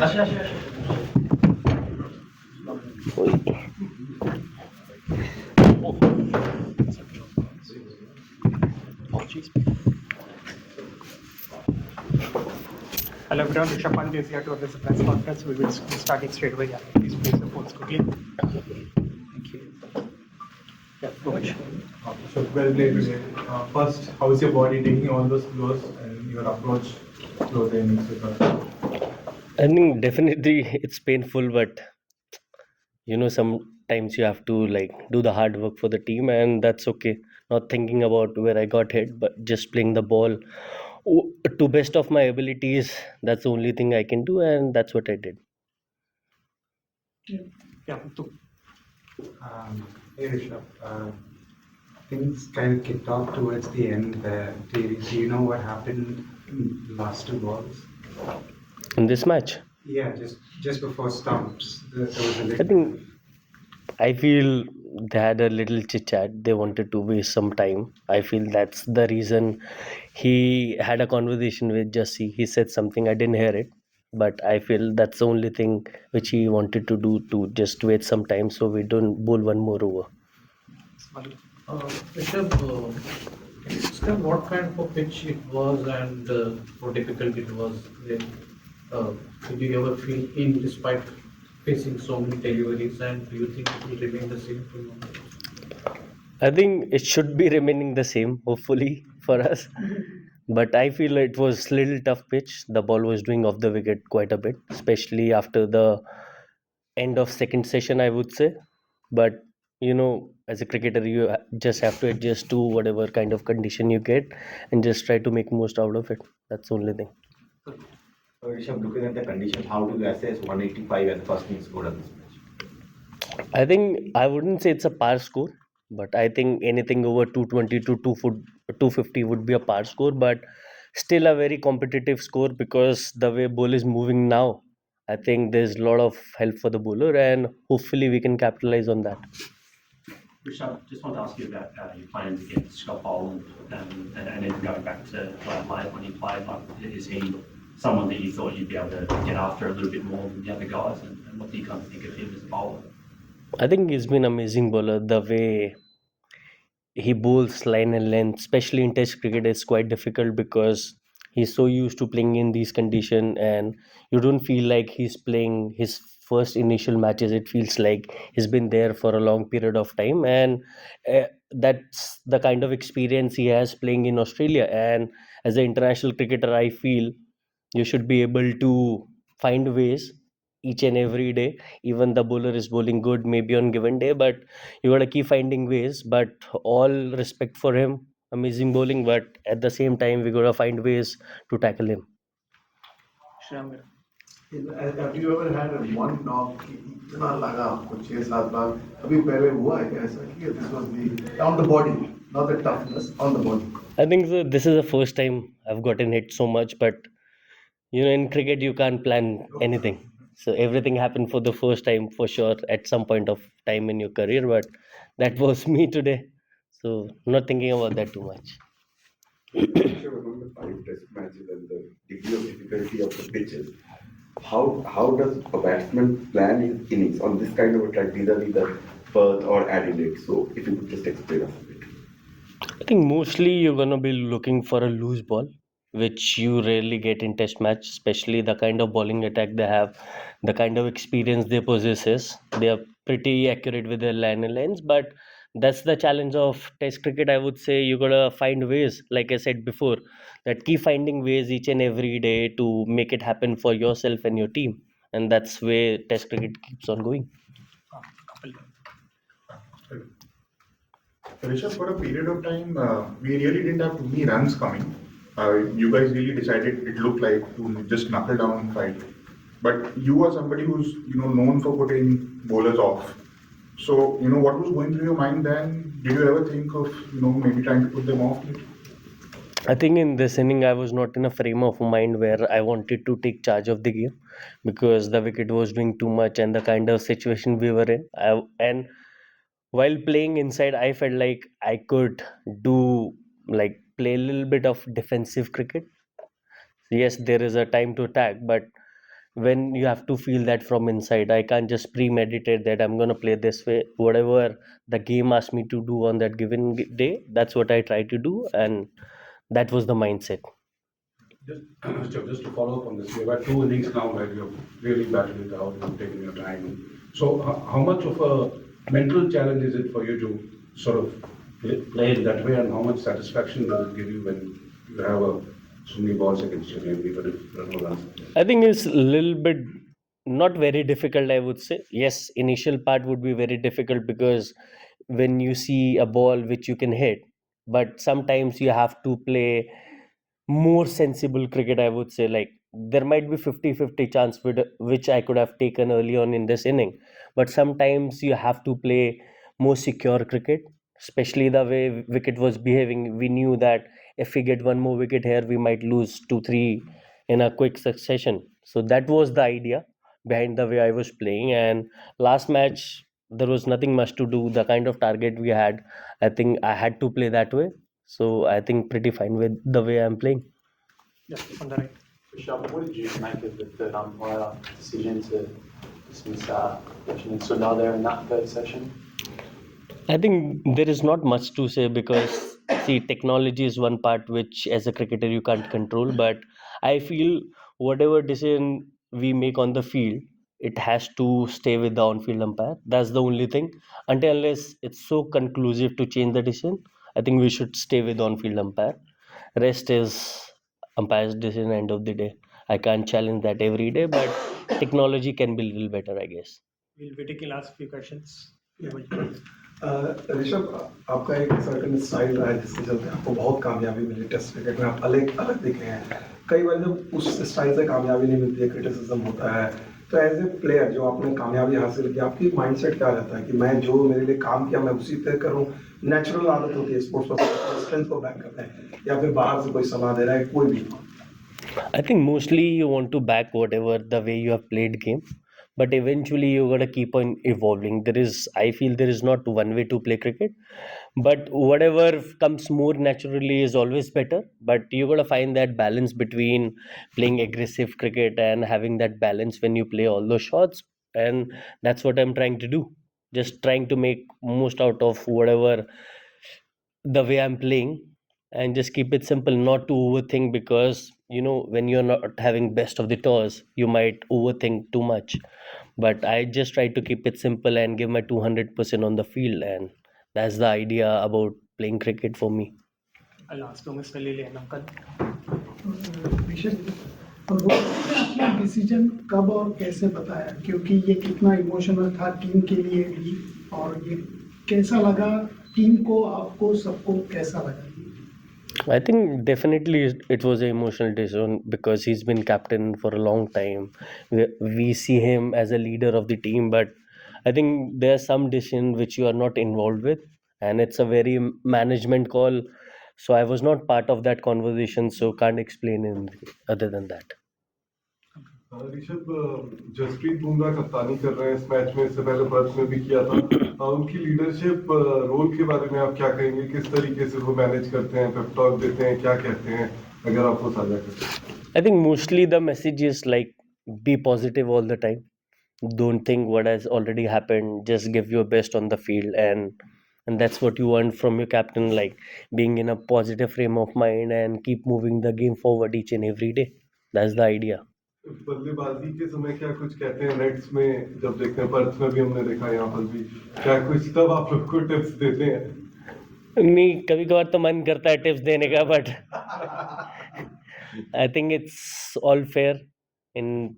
Hello everyone, Rishabh Pant is here to address the press conference. We will be starting straight away. Yeah, please place the phones quickly. Thank you. Yeah, go ahead. So well played today. First, how is your body taking all those blows and your approach through the innings? I think definitely it's painful, but sometimes you have to like do the hard work for the team, and that's okay. Not thinking about where I got hit, but just playing the ball to best of my abilities. That's the only thing I can do, and that's what I did. Yeah, two. Hey Rishabh, things kind of kicked off towards the end there. Do you know what happened in the last two balls? In this match, Yeah, just before stumps, there was a I little. think I feel they had a little chit chat. They wanted to waste some time. I feel that's the reason he had a conversation with Jussie. He said something, I didn't hear it, but I feel that's the only thing which he wanted to do, to just wait some time so we don't bowl one more over. Rishabh, Rishabh, what kind of a pitch it was and how difficult it was? Did you ever feel in despite facing so many deliveries, and do you think it will remain the same for you? I think it should be remaining the same, hopefully, for us. But I feel it was little tough pitch. The ball was doing off the wicket quite a bit, especially after the end of second session, I would say. But as a cricketer, you just have to adjust to whatever kind of condition you get and just try to make most out of it. That's the only thing. Rishabh, looking at the conditions, how do you assess 185 as the first innings score of this match? I think I wouldn't say it's a par score, but I think anything over 220 to 250 would be a par score, but still a very competitive score because the way ball is moving now, I think there's a lot of help for the bowler, and hopefully we can capitalize on that. Rishabh, just want to ask you about your plans against Scott Boland and then going back to live when he played. Is he someone that you thought you'd be able to get after a little bit more than the other guys? And what do you kind of think of him as a bowler? I think he's been an amazing bowler. The way he bowls line and length, especially in Test cricket, is quite difficult because he's so used to playing in these conditions, and you don't feel like he's playing his first initial matches. It feels like he's been there for a long period of time, and that's the kind of experience he has playing in Australia. And as an international cricketer, I feel you should be able to find ways each and every day. Even the bowler is bowling good maybe on given day, but you gotta keep finding ways. But all respect for him, amazing bowling, but at the same time we gotta find ways to tackle him. Have you ever had a one knock कि इतना लगा आपको 6-7 बार अभी पहले हुआ है क्या ऐसा कि this was the on the body, not the toughness, on the body? I think so, this is the first time I've gotten hit so much, but in cricket you can't plan anything, so everything happened for the first time for sure at some point of time in your career, but that was me today, so not thinking about that too much. Among the 5 test matches and the degree of difficulty of the pitches, how does a batsman plan his innings on this kind of a track, vis-a-vis the Perth or Adelaide? So if you could just explain us a bit. I think mostly you're gonna be looking for a loose ball, which you rarely get in test match, especially the kind of bowling attack they have, the kind of experience they possess. They are pretty accurate with their line and lines, but that's the challenge of test cricket. I would say you gotta find ways, like I said before, that keep finding ways each and every day to make it happen for yourself and your team. And that's where test cricket keeps on going. Rishabh, for a period of time, we really didn't have too many runs coming. You guys really decided, it looked like, to just knuckle down and fight. But you are somebody who's known for putting bowlers off. So what was going through your mind then? Did you ever think of maybe trying to put them off? I think in this inning, I was not in a frame of mind where I wanted to take charge of the game because the wicket was doing too much and the kind of situation we were in. And while playing inside, I felt like I could do like play a little bit of defensive cricket. Yes, there is a time to attack, but when you have to feel that from inside. I can't just premeditate that I'm going to play this way. Whatever the game asked me to do on that given day, that's what I try to do, and that was the mindset. Just to follow up on this, you've had 2 innings now where you've really battled it out and taken your time. So, how much of a mental challenge is it for you to sort of play it that way, and how much satisfaction does it give you when you have so many balls against your game, even if there are no runs? I think it's a little bit not very difficult, I would say. Yes, initial part would be very difficult because when you see a ball which you can hit, but sometimes you have to play more sensible cricket, I would say. Like there might be 50-50 chance which I could have taken early on in this inning, but sometimes you have to play more secure cricket, especially the way wicket was behaving. We knew that if we get one more wicket here, we might lose 2-3 in a quick succession. So that was the idea behind the way I was playing. And last match, there was nothing much to do. The kind of target we had, I think I had to play that way. So I think pretty fine with the way I'm playing. Yeah, on the right. Rishabh, what did you make of the third umpire decision to dismiss Omission and Sundar there in that third session? I think there is not much to say because see, technology is one part which as a cricketer you can't control, but I feel whatever decision we make on the field, it has to stay with the on-field umpire. That's the only thing. Until unless it's so conclusive to change the decision, I think we should stay with on-field umpire. Rest is umpire's decision end of the day. I can't challenge that every day, but technology can be a little better, I guess. We'll be taking last few questions. Rishabh, आपका एक certain style रहा है जिसके चलते आपको बहुत कामयाबी मिली test cricket में, आप अलग अलग दिखे हैं. कई बार जब उस स्टाइल से कामयाबी नहीं मिलती है, क्रिटिसिज्म होता है, तो एज ए प्लेयर जो आपने कामयाबी हासिल की, आपकी माइंडसेट क्या रहता है कि मैं जो मेरे लिए काम किया मैं उसी पे करूं? नेचुरल आदत होती है स्पोर्ट्स पर, स्ट्रेंथ को बैक करते हैं, या फिर बाहर से कोई सलाह दे रहा है, कोई भी? I think mostly you want to back whatever the way you have played game, but eventually you gotta keep on evolving. I feel there is not one way to play cricket, but whatever comes more naturally is always better. But you gotta find that balance between playing aggressive cricket and having that balance when you play all those shots, and that's what I'm trying to do. Just trying to make most out of whatever the way I'm playing and just keep it simple, not to overthink because when you're not having best of the toss, you might overthink too much. But I just try to keep it simple and give my 200% on the field, and that's the idea about playing cricket for me. I'll ask to Mr. Lillian, uncle. और वो आपने decision कब और कैसे बताया, क्योंकि ये कितना इमोशनल था टीम के लिए भी, और ये कैसा लगा टीम को, आपको, सबको कैसा लगा? I think definitely it was an emotional decision because he's been captain for a long time. We see him as a leader of the team, but I think there are some decisions which you are not involved with, and it's a very management call. So I was not part of that conversation, so can't explain anything other than that. Rishabh, Jasprit Bumrah कप्तानी कर रहे हैं इस match में, इससे पहले Perth में भी किया था. उनकी लीडरशिप रोल के बारे में आप क्या कहेंगे? किस तरीके से वो मैनेज करते हैं, पेप टॉक देते हैं, क्या कहते हैं, अगर आप वो साझा करें? I think mostly the message is like be positive all the time. Don't think what has already happened. Just give your best on the field, and that's what you want from your captain, like being in a positive frame of mind and keep moving the game forward each and every day. That's the idea. बल्लेबाजी के समय क्या कुछ कहते हैं nets में, जब देखते हैं पर्थ में भी हमने देखा, यहाँ पर भी क्या कुछ तब आप लोग को टिप्स देते हैं? नहीं, कभी कभार तो मन करता है टिप्स देने का, but I think it's all fair. In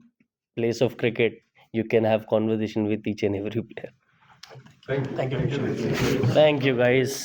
place of cricket, you can have conversation with each and every player. Thank you. Thank you. Thank you, guys.